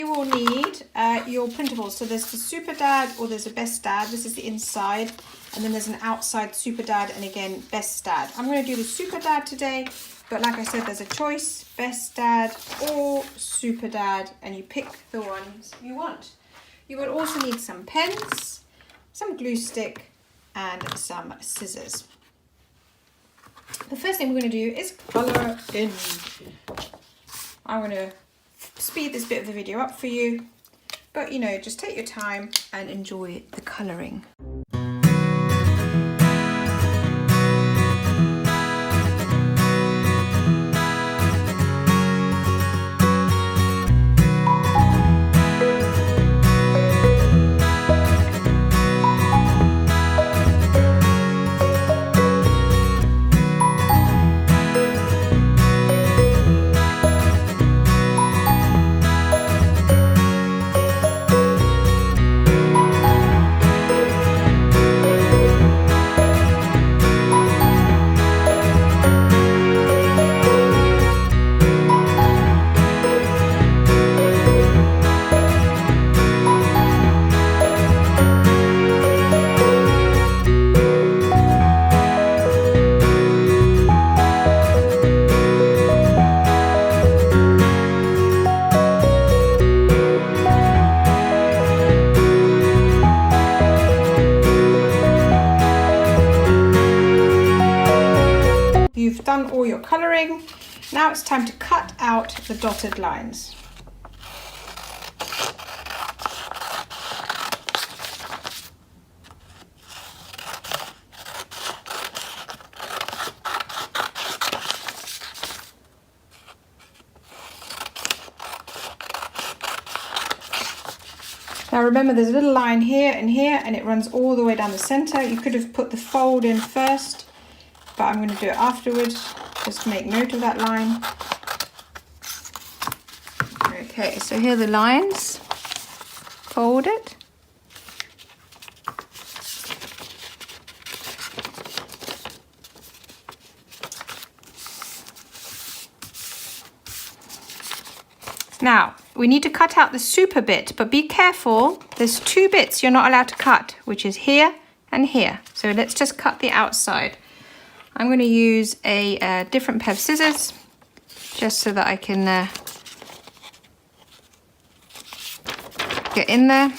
You will need your printables. So there's the Super Dad or there's a Best Dad. This is the inside, and then there's an outside Super Dad and again Best Dad. I'm going to do the Super Dad today, but like I said, there's a choice, Best Dad or Super Dad, and you pick the ones you want. You will also need some pens, some glue stick, and some scissors. The first thing we're going to do is colour in. I'm going to speed this bit of the video up for you, but you know, just take your time and enjoy the colouring. You've done all your colouring. Now it's time to cut out the dotted lines. Now remember, there's a little line here and here, and it runs all the way down the centre. You could have put the fold in first, but I'm going to do it afterwards, just to make note of that line. Okay, so here are the lines. Fold it. Now, we need to cut out the super bit, but be careful. There's two bits you're not allowed to cut, which is here and here. So let's just cut the outside. I'm going to use a different pair of scissors, just so that I can get in there.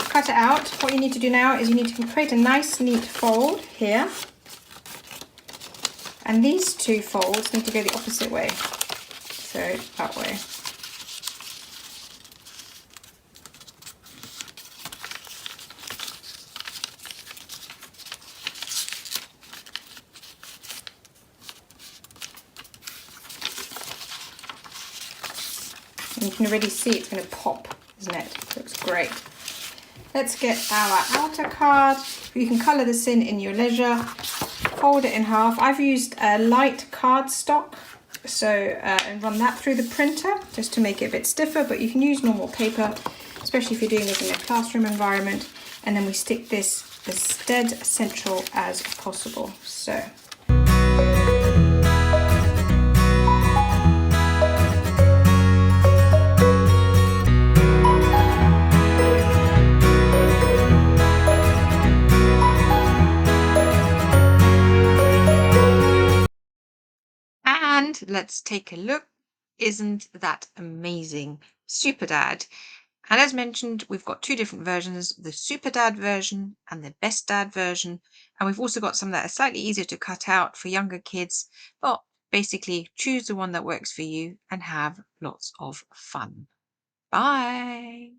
Cut it out. What you need to do now is you need to create a nice neat fold here, and these two folds need to go the opposite way, so that way. And you can already see it's going to pop, isn't it? It looks great. Let's get our outer card. You can colour this in your leisure. Fold it in half. I've used a light cardstock, so and run that through the printer just to make it a bit stiffer, but you can use normal paper, especially if you're doing this in a classroom environment. And then we stick this as dead central as possible. So. And let's take a look. Isn't that amazing? Super Dad. And as mentioned, we've got two different versions, the Super Dad version and the Best Dad version. And we've also got some that are slightly easier to cut out for younger kids. But basically, choose the one that works for you and have lots of fun. Bye.